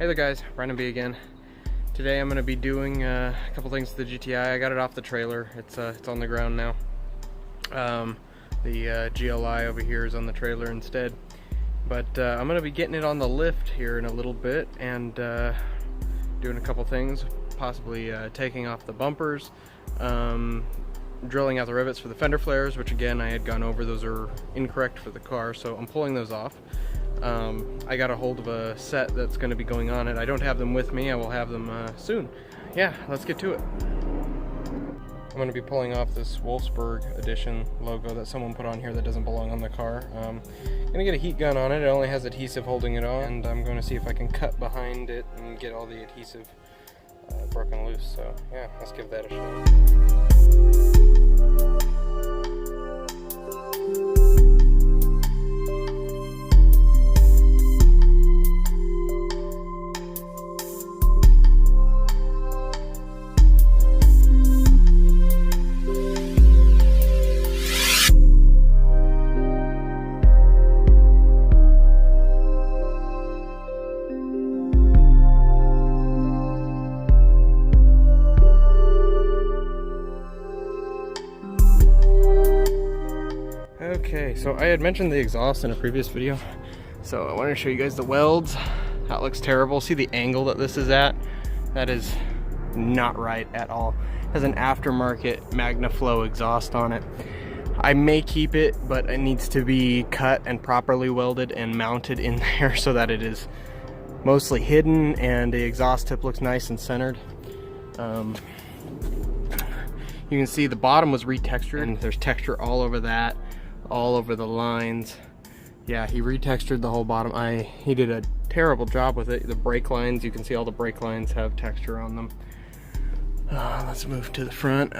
Hey there guys, Brandon B again. Today I'm going to be doing a couple things to the GTI. I got it off the trailer. It's on the ground now. The GLI over here is on the trailer instead. But I'm going to be getting it on the lift here in a little bit and doing a couple things. Possibly taking off the bumpers, drilling out the rivets for the fender flares, which again I had gone over. Those are incorrect for the car, so I'm pulling those off. I got a hold of a set that's going to be going on it. I don't have them with me. I will have them soon. Yeah, let's get to it. I'm going to be pulling off this Wolfsburg edition logo that someone put on here that doesn't belong on the car. I'm going to get a heat gun on it. It only has adhesive holding it on, and I'm going to see if I can cut behind it and get all the adhesive broken loose. So yeah, let's give that a shot. Okay, so I had mentioned the exhaust in a previous video, so I wanted to show you guys the welds. That looks terrible. See the angle that this is at? That is not right at all. It has an aftermarket MagnaFlow exhaust on it. I may keep it, but it needs to be cut and properly welded and mounted in there so that it is mostly hidden and the exhaust tip looks nice and centered. You can see the bottom was retextured and there's texture all over that, all over the lines. Yeah, he retextured the whole bottom. He did a terrible job with it. The brake lines, you can see all the brake lines have texture on them. Let's move to the front.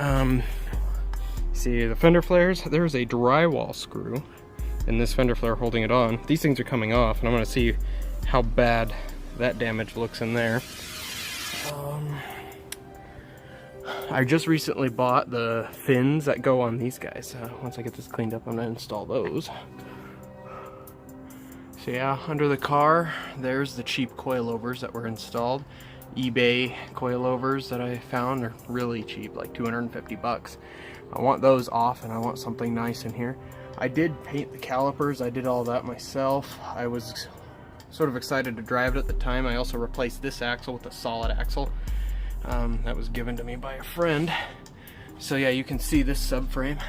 See the fender flares, there's a drywall screw in this fender flare holding it on. These things are coming off and I'm gonna see how bad that damage looks in there. I just recently bought the fins that go on these guys. Once I get this cleaned up, I'm gonna install those. So yeah, under the car, there's the cheap coilovers that were installed. eBay coilovers that I found are really cheap, like 250 bucks. I want those off and I want something nice in here. I did paint the calipers, I did all that myself. I was sort of excited to drive it at the time. I also replaced this axle with a solid axle. That was given to me by a friend. So yeah, you can see this subframe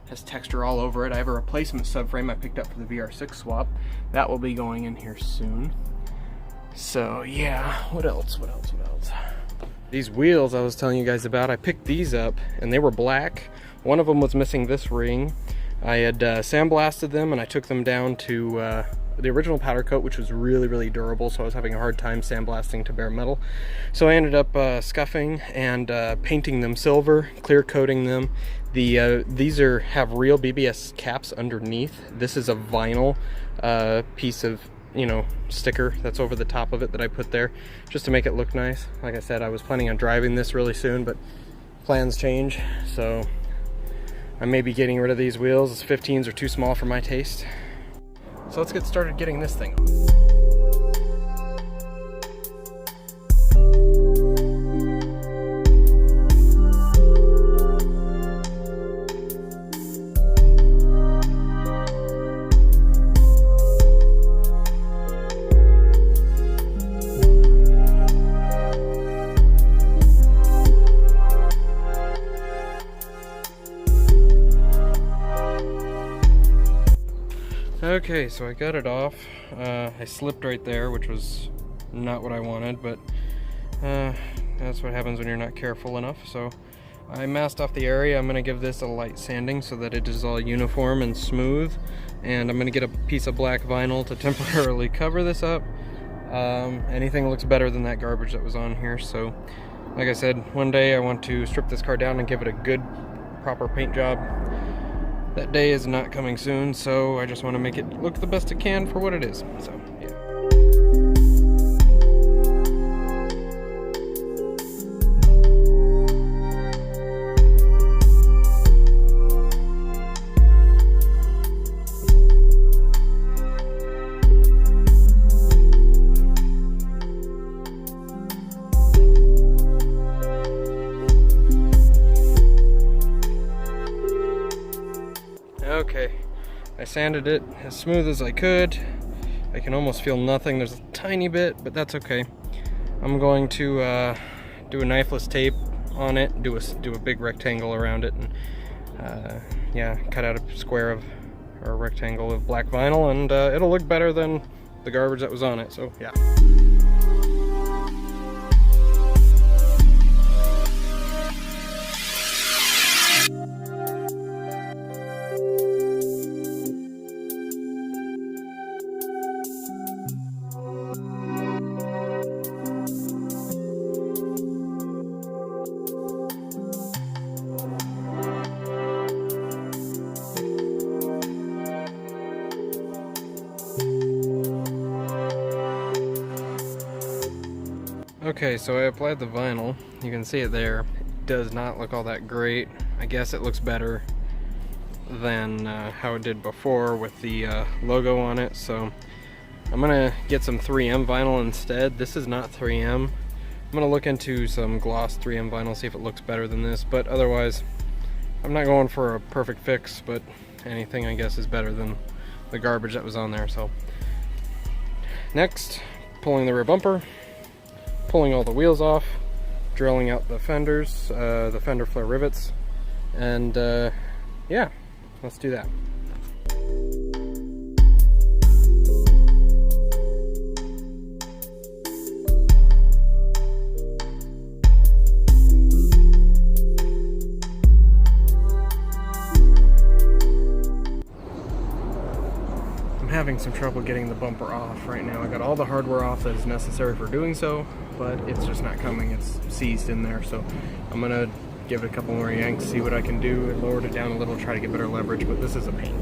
has texture all over it. I have a replacement subframe I picked up for the VR6 swap. That will be going in here soon. So yeah, what else? These wheels I was telling you guys about, I picked these up and they were black. One of them was missing this ring. I had sandblasted them and I took them down to the original powder coat, which was really durable, so I was having a hard time sandblasting to bare metal. So I ended up scuffing and painting them silver, clear coating them. These have real BBS caps underneath. This is a vinyl piece of, sticker that's over the top of it that I put there just to make it look nice. Like I said, I was planning on driving this really soon, but plans change, so I may be getting rid of these wheels. 15s are too small for my taste. So let's get started getting this thing on. Okay, so I got it off. I slipped right there, which was not what I wanted, but that's what happens when you're not careful enough. So I masked off the area. I'm going to give this a light sanding so that it is all uniform and smooth, and I'm going to get a piece of black vinyl to temporarily cover this up. Anything looks better than that garbage that was on here. So like I said, one day I want to strip this car down and give it a good proper paint job. That day is not coming soon, so I just want to make it look the best it can for what it is. So yeah. Okay, I sanded it as smooth as I could. I can almost feel nothing. There's a tiny bit, but that's okay. I'm going to do a knifeless tape on it, do a big rectangle around it, and yeah, cut out a square of, or a rectangle of black vinyl, and it'll look better than the garbage that was on it, so yeah. Okay, so I applied the vinyl. You can see it there. It does not look all that great. I guess it looks better than how it did before with the logo on it. So I'm gonna get some 3M vinyl instead. This is not 3M. I'm gonna look into some gloss 3M vinyl, see if it looks better than this. But otherwise, I'm not going for a perfect fix, but anything I guess is better than the garbage that was on there. So next, pulling the rear bumper, pulling all the wheels off, drilling out the fenders, the fender flare rivets, and yeah, let's do that. I'm having some trouble getting the bumper off right now. I got all the hardware off that is necessary for doing so, but it's just not coming. It's seized in there, so I'm gonna give it a couple more yanks, see what I can do. I lowered it down a little, try to get better leverage, but this is a pain.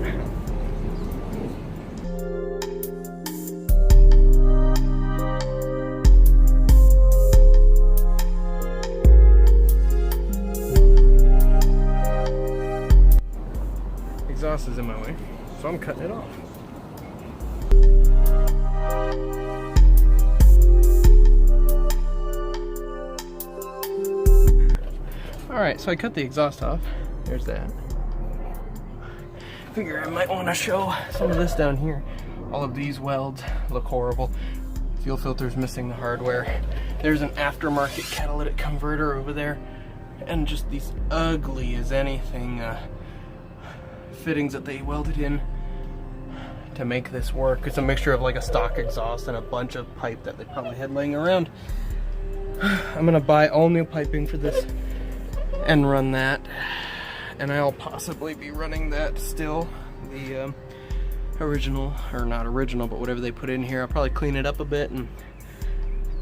Exhaust is in my way, so I'm cutting it off. Alright, so I cut the exhaust off. There's that. Figure I might want to show some of this down here. All of these welds look horrible. Fuel filter's missing the hardware. There's an aftermarket catalytic converter over there. And just these ugly as anything fittings that they welded in to make this work. It's a mixture of like a stock exhaust and a bunch of pipe that they probably had laying around. I'm gonna buy all new piping for this and run that, and I'll possibly be running that still, the original, or not original, but whatever they put in here. I'll probably clean it up a bit and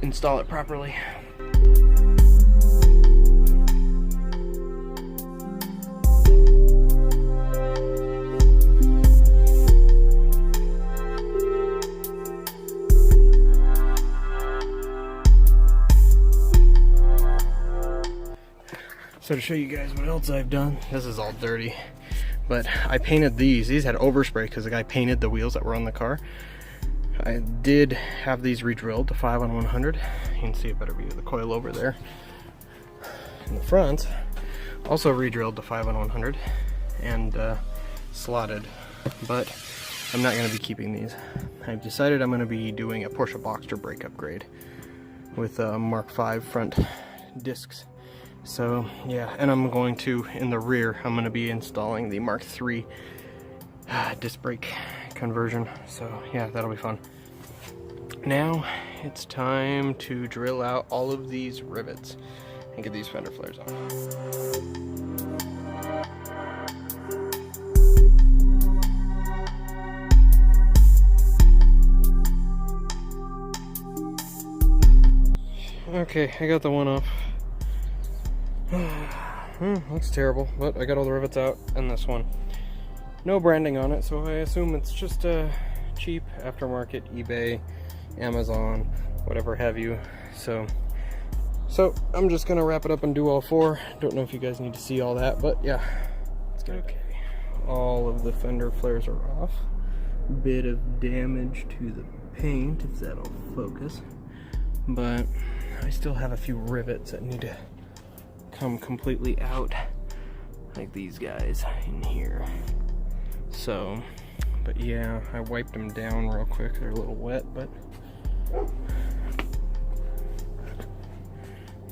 install it properly. So to show you guys what else I've done, this is all dirty, but I painted these. These had overspray because the guy painted the wheels that were on the car. I did have these re-drilled to 5/100. You can see a better view of the coil over there. In the front, also re-drilled to 5/100 and slotted, but I'm not going to be keeping these. I've decided I'm going to be doing a Porsche Boxster brake upgrade with Mark 5 front discs. So yeah, and I'm going to, in the rear, I'm going to be installing the Mark 3 disc brake conversion. So yeah, that'll be fun. Now it's time to drill out all of these rivets and get these fender flares off. Okay, I got the one off. Looks terrible, but I got all the rivets out, and this one. No branding on it, so I assume it's just a cheap aftermarket, eBay, Amazon, whatever have you. So I'm just gonna wrap it up and do all four. Don't know if you guys need to see all that, but yeah, let's go. Okay, all of the fender flares are off. Bit of damage to the paint, if that'll focus, but I still have a few rivets that need to come completely out, like these guys in here. So, but yeah, I wiped them down real quick. They're a little wet, but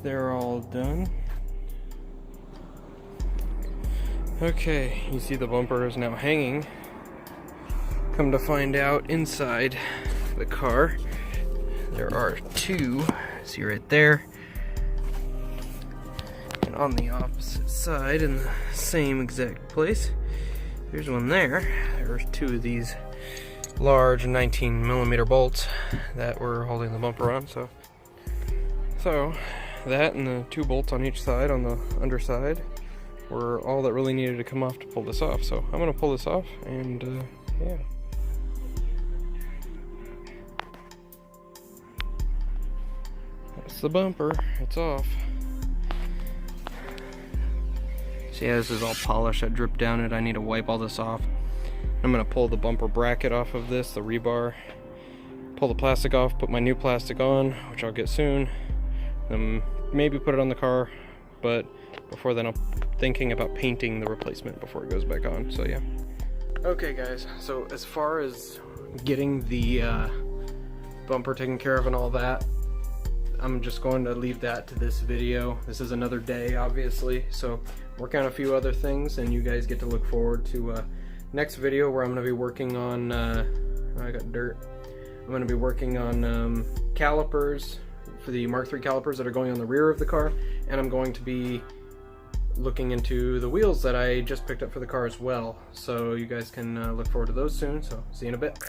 they're all done. Okay, you see the bumper is now hanging. Come to find out, inside the car there are two, see right there, and on the opposite side in the same exact place, there's one there. There's two of these large 19mm bolts that were holding the bumper on. So that and the two bolts on each side on the underside were all that really needed to come off to pull this off. So I'm gonna pull this off, and yeah. That's the bumper, it's off. So yeah, this is all polish that dripped down it. I need to wipe all this off. I'm gonna pull the bumper bracket off of this, the rebar, pull the plastic off, put my new plastic on, which I'll get soon, then maybe put it on the car, but before then I'm thinking about painting the replacement before it goes back on. So yeah. Okay guys, so as far as getting the bumper taken care of and all that, I'm just going to leave that to this video. This is another day, obviously, so work on a few other things, and you guys get to look forward to next video where I'm going to be working on I got dirt. I'm going to be working on calipers for the Mark III calipers that are going on the rear of the car, and I'm going to be looking into the wheels that I just picked up for the car as well. So you guys can look forward to those soon. So see you in a bit.